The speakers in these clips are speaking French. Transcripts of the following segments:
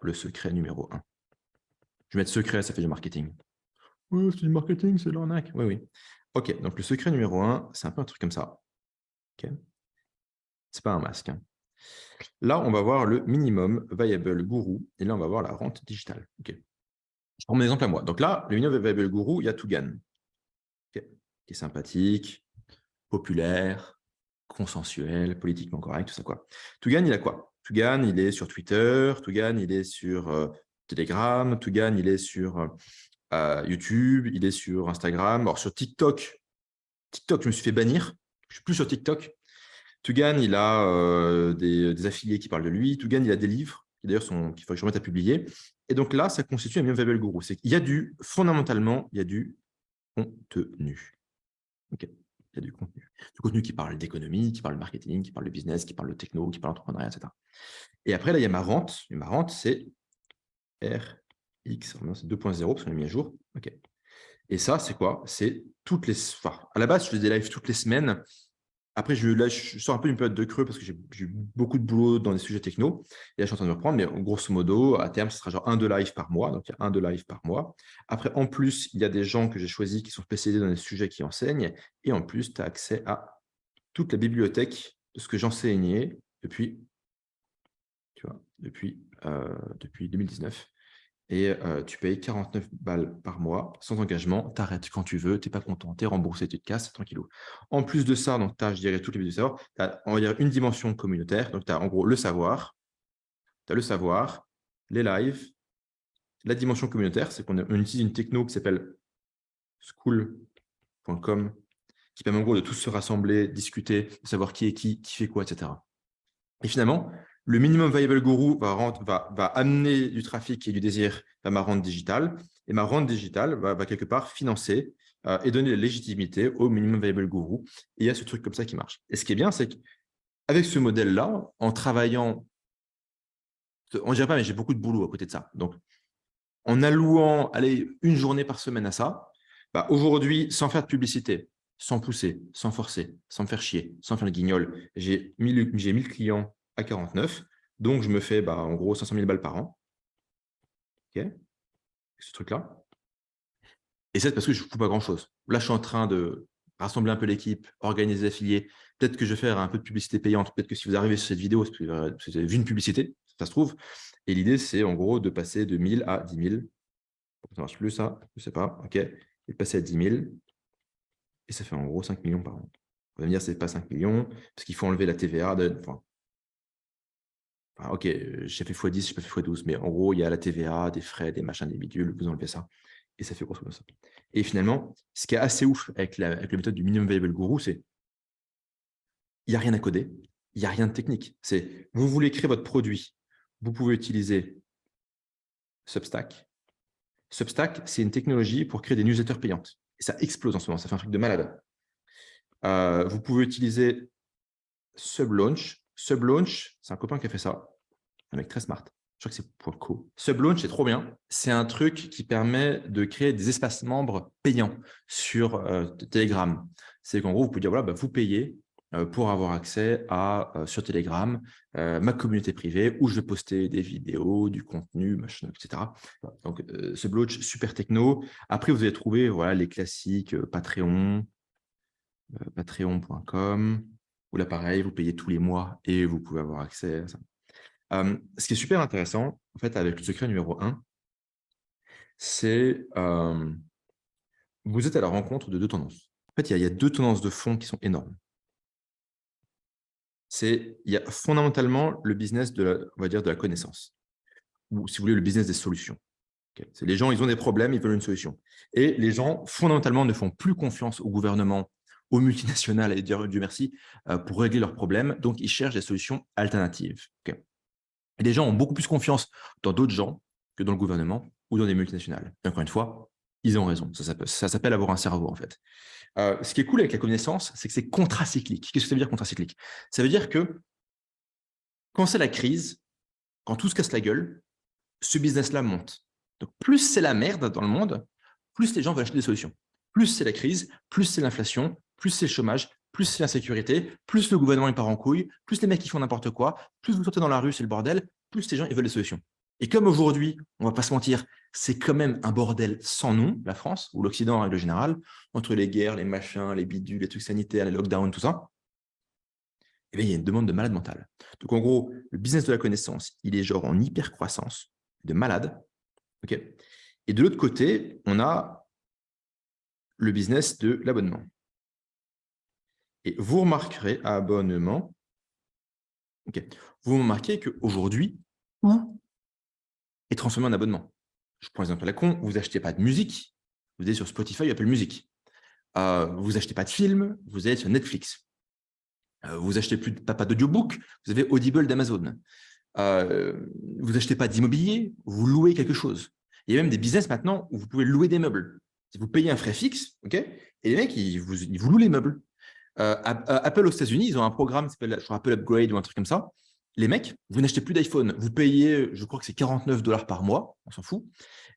le secret numéro 1. Je vais mettre secret, ça fait du marketing. Oui, c'est du marketing, c'est de l'arnaque. Oui, oui. OK, donc le secret numéro 1, c'est un peu un truc comme ça. OK. C'est pas un masque. Hein. Là, on va voir le minimum viable guru. Et là, on va voir la rente digitale. OK. Je prends mon exemple à moi. Donc là, le minimum viable guru, il y a Tougan. Okay. Qui est sympathique, populaire, consensuel, politiquement correct, tout ça quoi. Tougan, il a quoi? Tougan, il est sur Twitter. Tougan, il est sur Telegram. Tougan, il est sur YouTube. Il est sur Instagram. Alors, sur TikTok, je me suis fait bannir. Je suis plus sur TikTok. Tougan, il a des affiliés qui parlent de lui. Tougan, il a des livres qui d'ailleurs qu'il faut que je remette à publier. Et donc là, ça constitue un minimum viable guru. C'est qu'il y a fondamentalement, il y a du contenu. OK. Il y a du contenu. Du contenu qui parle d'économie, qui parle de marketing, qui parle de business, qui parle de techno, qui parle d'entrepreneuriat, etc. Et après, là, il y a ma rente. Et ma rente, c'est RX. C'est 2.0 parce qu'on l'a mis à jour. OK. Et ça, c'est quoi? C'est toutes les... Enfin, à la base, je fais des lives toutes les semaines. Après, là, je sors un peu d'une période de creux parce que j'ai eu beaucoup de boulot dans les sujets techno. Et là, je suis en train de me reprendre. Mais grosso modo, à terme, ce sera genre 1-2 lives par mois. Donc, il y a 1-2 lives par mois. Après, en plus, il y a des gens que j'ai choisis qui sont spécialisés dans les sujets qui enseignent. Et en plus, tu as accès à toute la bibliothèque de ce que j'enseignais depuis 2019. Et tu payes 49 balles par mois, sans engagement, tu arrêtes quand tu veux, tu n'es pas content, tu es remboursé, tu te casses, tranquillou. En plus de ça, tu as, je dirais, toutes les vidéos de savoir, tu as, on va dire, une dimension communautaire, donc tu as en gros le savoir, les lives, la dimension communautaire, c'est qu'on utilise une techno qui s'appelle school.com, qui permet en gros de tous se rassembler, discuter, de savoir qui est qui fait quoi, etc. Et finalement, le minimum viable guru va amener du trafic et du désir à ma rente digitale. Et ma rente digitale va quelque part financer et donner la légitimité au minimum viable guru. Et il y a ce truc comme ça qui marche. Et ce qui est bien, c'est qu'avec ce modèle-là, en travaillant, on ne dirait pas, mais j'ai beaucoup de boulot à côté de ça. Donc, en allouant une journée par semaine à ça, aujourd'hui, sans faire de publicité, sans pousser, sans forcer, sans me faire chier, sans faire le guignol, j'ai 1000 clients à 49, donc je me fais en gros 500 000 balles par an. OK, ce truc-là. Et c'est parce que je ne fous pas grand-chose. Là, je suis en train de rassembler un peu l'équipe, organiser les affiliés. Peut-être que je vais faire un peu de publicité payante. Peut-être que si vous arrivez sur cette vidéo, c'est parce que vous avez vu une publicité, ça se trouve. Et l'idée, c'est en gros de passer de 1000 à 10 000. Ça ne marche plus, ça, je ne sais pas. OK, et de passer à 10 000. Et ça fait en gros 5 millions par an. On va me dire, ce n'est pas 5 millions, parce qu'il faut enlever la TVA. OK, j'ai fait x10, j'ai pas fait x12, mais en gros, il y a la TVA, des frais, des machins, des bidules, vous enlevez ça. Et ça fait grosso modo ça. Et finalement, ce qui est assez ouf avec la méthode du minimum viable guru, c'est il n'y a rien à coder, il n'y a rien de technique. C'est vous voulez créer votre produit, vous pouvez utiliser Substack. Substack, c'est une technologie pour créer des newsletters payantes. Et ça explose en ce moment, ça fait un truc de malade. Vous pouvez utiliser Sublaunch. Sublaunch, c'est un copain qui a fait ça, un mec très smart. Je crois que c'est .co. Sublaunch, c'est trop bien. C'est un truc qui permet de créer des espaces membres payants sur Telegram. C'est qu'en gros, vous pouvez dire, voilà, vous payez pour avoir accès à, sur Telegram, ma communauté privée où je vais poster des vidéos, du contenu, machin, etc. Donc, Sublaunch, super techno. Après, vous allez trouver les classiques Patreon, patreon.com, où là, pareil, vous payez tous les mois et vous pouvez avoir accès à ça. Ce qui est super intéressant, en fait, avec le secret numéro 1, c'est vous êtes à la rencontre de deux tendances. En fait, il y a deux tendances de fond qui sont énormes. Il y a fondamentalement le business on va dire, de la connaissance, ou si vous voulez, le business des solutions. Okay. C'est les gens, ils ont des problèmes, ils veulent une solution. Et les gens, fondamentalement, ne font plus confiance au gouvernement, aux multinationales, et dire Dieu merci, pour régler leurs problèmes. Donc, ils cherchent des solutions alternatives. Okay. Et les gens ont beaucoup plus confiance dans d'autres gens que dans le gouvernement ou dans des multinationales. Et encore une fois, ils ont raison. Ça s'appelle avoir un cerveau, en fait. Ce qui est cool avec la connaissance, c'est que c'est contracyclique. Qu'est-ce que ça veut dire contracyclique? Ça veut dire que quand c'est la crise, quand tout se casse la gueule, ce business-là monte. Donc, plus c'est la merde dans le monde, plus les gens veulent acheter des solutions. Plus c'est la crise, plus c'est l'inflation, plus c'est le chômage, plus c'est l'insécurité, plus le gouvernement il part en couille, plus les mecs qui font n'importe quoi, plus vous sortez dans la rue, c'est le bordel, plus les gens ils veulent des solutions. Et comme aujourd'hui, on ne va pas se mentir, c'est quand même un bordel sans nom, la France, ou l'Occident en règle générale, entre les guerres, les machins, les bidules, les trucs sanitaires, les lockdowns, tout ça, eh bien, il y a une demande de malade mental. Donc, en gros, le business de la connaissance, il est genre en hyper croissance, de malade. Okay. Et de l'autre côté, on a le business de l'abonnement. Et vous remarquerez, abonnement, okay, vous remarquez qu'aujourd'hui, tout est transformé en abonnement. Je prends l'exemple à la con, vous n'achetez pas de musique, vous allez sur Spotify, Apple Music. Vous n'achetez pas de film, vous allez sur Netflix. Vous n'achetez plus pas d'audiobook, vous avez Audible d'Amazon. Vous n'achetez pas d'immobilier, vous louez quelque chose. Il y a même des business maintenant où vous pouvez louer des meubles. Vous payez un frais fixe, okay, et les mecs, ils vous louent les meubles. Apple aux États-Unis, ils ont un programme qui s'appelle Apple Upgrade ou un truc comme ça. Les mecs, vous n'achetez plus d'iPhone. Vous payez, je crois que c'est $49 par mois, on s'en fout.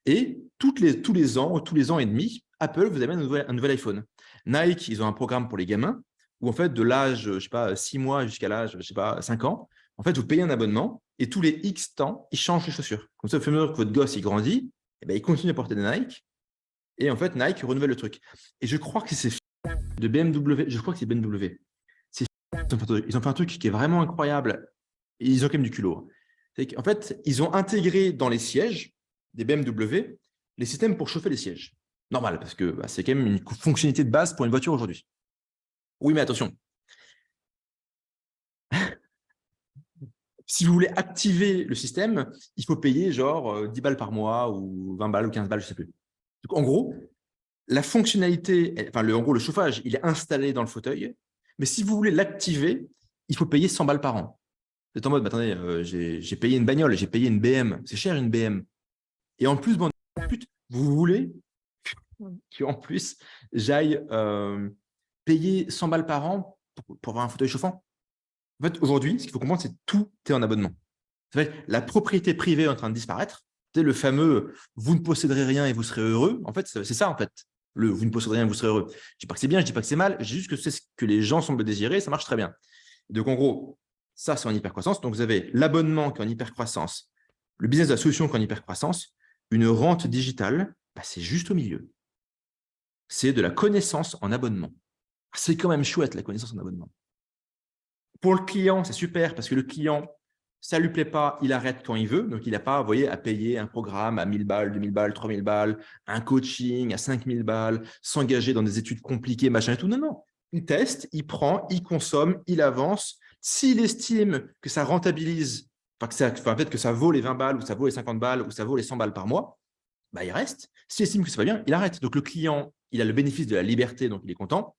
Et tous les ans et demi, Apple vous amène un nouvel iPhone. Nike, ils ont un programme pour les gamins où en fait, de l'âge, je sais pas, 6 mois jusqu'à l'âge, je sais pas, 5 ans, en fait, vous payez un abonnement et tous les X temps, ils changent les chaussures. Comme ça, au fur et à mesure que votre gosse il grandit, eh ben, il continue à porter des Nike. Et en fait, Nike renouvelle le truc. Et je crois que c'est de BMW, je crois que c'est BMW. Ils ont fait un truc qui est vraiment incroyable. Et ils ont quand même du culot. En fait, ils ont intégré dans les sièges des BMW les systèmes pour chauffer les sièges. Normal, parce que c'est quand même une fonctionnalité de base pour une voiture aujourd'hui. Oui, mais attention. Si vous voulez activer le système, il faut payer genre 10 balles par mois ou 20 balles ou 15 balles, je ne sais plus. Donc, en gros, la fonctionnalité, enfin, en gros, le chauffage, il est installé dans le fauteuil. Mais si vous voulez l'activer, il faut payer 100 balles par an. Vous êtes en mode, bah, attendez, j'ai payé une bagnole, j'ai payé une BM. C'est cher une BM. Et en plus, bon, vous voulez qu'en plus, j'aille payer 100 balles par an pour avoir un fauteuil chauffant. En fait, aujourd'hui, ce qu'il faut comprendre, c'est que tout est en abonnement. En fait, la propriété privée est en train de disparaître. C'est le fameux « vous ne posséderez rien et vous serez heureux ». En fait, c'est ça, en fait. Le « vous ne posséderez rien et vous serez heureux ». Je ne dis pas que c'est bien, je ne dis pas que c'est mal, je dis juste que c'est ce que les gens semblent désirer, ça marche très bien. Donc, en gros, ça, c'est en hypercroissance. Donc, vous avez l'abonnement qui est en hypercroissance, le business de la solution qui est en hypercroissance, une rente digitale, bah, c'est juste au milieu. C'est de la connaissance en abonnement. C'est quand même chouette, la connaissance en abonnement. Pour le client, c'est super parce que le client, ça ne lui plaît pas, il arrête quand il veut. Donc, il n'a pas, vous voyez, à payer un programme à 1000 balles, 2000 balles, 3000 balles, un coaching à 5000 balles, s'engager dans des études compliquées, machin et tout. Non, non. Il teste, il prend, il consomme, il avance. S'il estime que ça rentabilise, peut-être que ça vaut les 20 balles, ou ça vaut les 50 balles, ou ça vaut les 100 balles par mois, bah, il reste. S'il estime que c'est pas bien, il arrête. Donc, le client, il a le bénéfice de la liberté, donc il est content.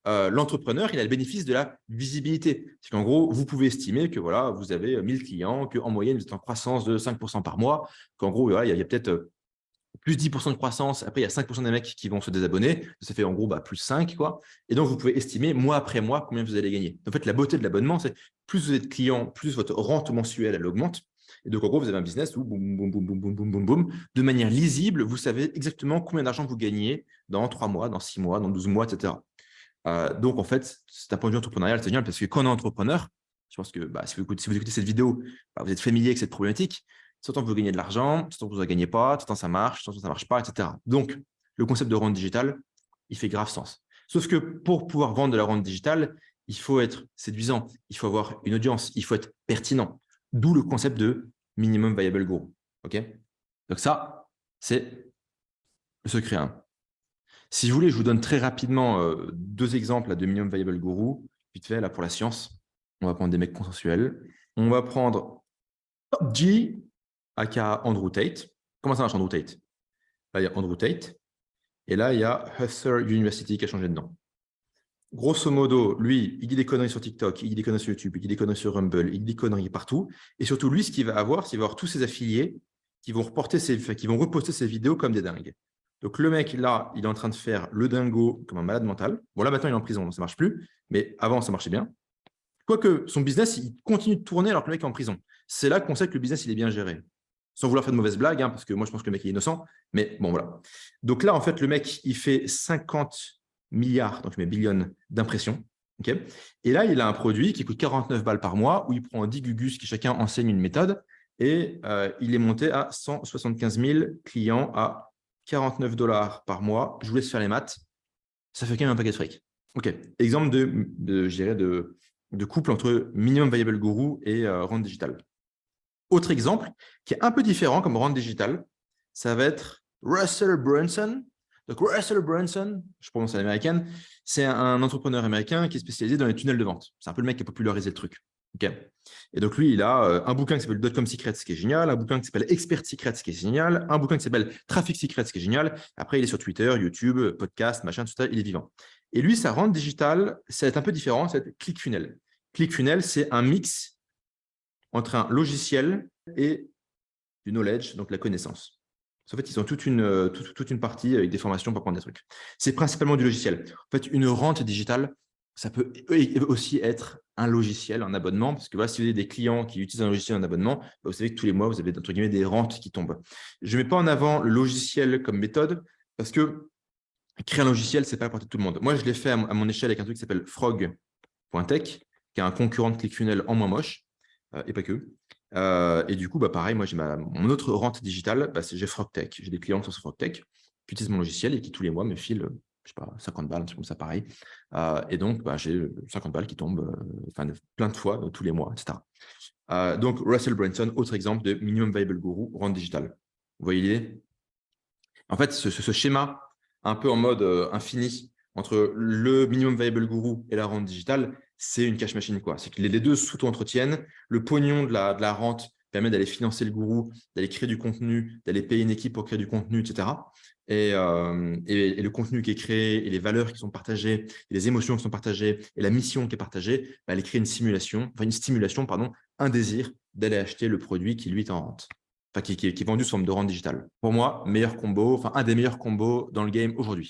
L'entrepreneur, il a le bénéfice de la visibilité. C'est qu'en gros, vous pouvez estimer que voilà, vous avez 1000 clients, qu'en moyenne, vous êtes en croissance de 5% par mois, qu'en gros, voilà, il y a peut-être plus 10% de croissance. Après, il y a 5% des mecs qui vont se désabonner. Ça fait en gros plus 5, quoi. Et donc, vous pouvez estimer mois après mois combien vous allez gagner. En fait, la beauté de l'abonnement, c'est plus vous êtes client, plus votre rente mensuelle, elle augmente. Et donc, en gros, vous avez un business où boum, boum, boum, boum, boum, boum, boum, boum, de manière lisible, vous savez exactement combien d'argent vous gagnez dans 3 mois, dans 6 mois, dans 12 mois, etc. Donc, en fait, c'est un point de vue entrepreneurial, c'est génial parce que quand on est entrepreneur, je pense que si vous écoutez cette vidéo, vous êtes familier avec cette problématique. Tout temps que vous gagnez de l'argent, tout temps que vous ne gagnez pas, tout temps ça marche, tout temps ça ne marche pas, etc. Donc, le concept de rente digitale, il fait grave sens. Sauf que pour pouvoir vendre de la rente digitale, il faut être séduisant, il faut avoir une audience, il faut être pertinent. D'où le concept de minimum viable guru. Okay, donc ça, c'est le secret 1. Si vous voulez, je vous donne très rapidement 2 exemples de minimum viable guru. Vite fait, là, pour la science, on va prendre des mecs consensuels. On va prendre Top G, aka Andrew Tate. Comment ça marche, Andrew Tate? Là, il y a Andrew Tate. Et là, il y a Husser University qui a changé de nom. Grosso modo, lui, il dit des conneries sur TikTok, il dit des conneries sur YouTube, il dit des conneries sur Rumble, il dit des conneries partout. Et surtout, lui, ce qu'il va avoir, c'est qu'il va avoir tous ses affiliés qui vont reposter ses vidéos comme des dingues. Donc, le mec, là, il est en train de faire le dingo comme un malade mental. Bon, là, maintenant, il est en prison, donc ça ne marche plus. Mais avant, ça marchait bien. Quoique, son business, il continue de tourner alors que le mec est en prison. C'est là qu'on sait que le business, il est bien géré. Sans vouloir faire de mauvaises blagues, parce que moi, je pense que le mec est innocent. Mais bon, voilà. Donc là, en fait, le mec, il fait 50 milliards, donc je mets billions d'impressions. Et là, il a un produit qui coûte 49 balles par mois où il prend 10 gugus qui chacun enseigne une méthode Et il est monté à 175 000 clients à 49 $ par mois. Je vous laisse faire les maths. Ça fait quand même un paquet de fric. OK. Exemple je dirais de couple entre Minimum Viable Guru et Rente Digital. Autre exemple qui est un peu différent comme Rente Digital, ça va être Russell Brunson. Donc, Russell Brunson, je prononce à l'américaine, c'est un entrepreneur américain qui est spécialisé dans les tunnels de vente. C'est un peu le mec qui a popularisé le truc. Okay. Et donc, lui, il a un bouquin qui s'appelle Dotcom Secrets, qui est génial, un bouquin qui s'appelle Expert Secrets, qui est génial, un bouquin qui s'appelle Traffic Secrets, qui est génial. Après, il est sur Twitter, YouTube, podcast, machin, tout ça, il est vivant. Et lui, sa rente digitale, ça va être un peu différent, ça va être ClickFunnels. ClickFunnels, c'est un mix entre un logiciel et du knowledge, donc la connaissance. En fait, ils ont toute une partie avec des formations pour apprendre des trucs. C'est principalement du logiciel. En fait, une rente digitale, ça peut aussi être un logiciel, un abonnement, parce que voilà, si vous avez des clients qui utilisent un logiciel, un abonnement, bah, vous savez que tous les mois, vous avez entre guillemets des rentes qui tombent. Je ne mets pas en avant le logiciel comme méthode, parce que créer un logiciel, ce n'est pas la portée de tout le monde. Moi, je l'ai fait à mon échelle avec un truc qui s'appelle Frog.tech, qui est un concurrent de ClickFunnels en moins moche, et pas que. Et du coup, bah, pareil, moi, j'ai mon autre rente digitale, bah, j'ai FrogTech. J'ai des clients qui sont sur FrogTech, qui utilisent mon logiciel et qui, tous les mois, me filent, je sais pas, 50 balles, un truc comme ça, pareil. Et donc, bah, j'ai 50 balles qui tombent plein de fois, tous les mois, etc. Donc, Russell Brunson, autre exemple de Minimum Viable Guru, rente digitale. Vous voyez l'idée? En fait, ce schéma, un peu en mode infini, entre le Minimum Viable Guru et la rente digitale, c'est une cash machine, quoi. C'est que les deux s'auto-entretiennent. Le pognon de la rente permet d'aller financer le gourou, d'aller créer du contenu, d'aller payer une équipe pour créer du contenu, etc. Et le contenu qui est créé, et les valeurs qui sont partagées, et les émotions qui sont partagées, et la mission qui est partagée, bah, elle crée une stimulation, un désir d'aller acheter le produit qui, lui, est en rente. Enfin, qui est vendu sous forme de rente digitale. Pour moi, meilleur combo, un des meilleurs combos dans le game aujourd'hui.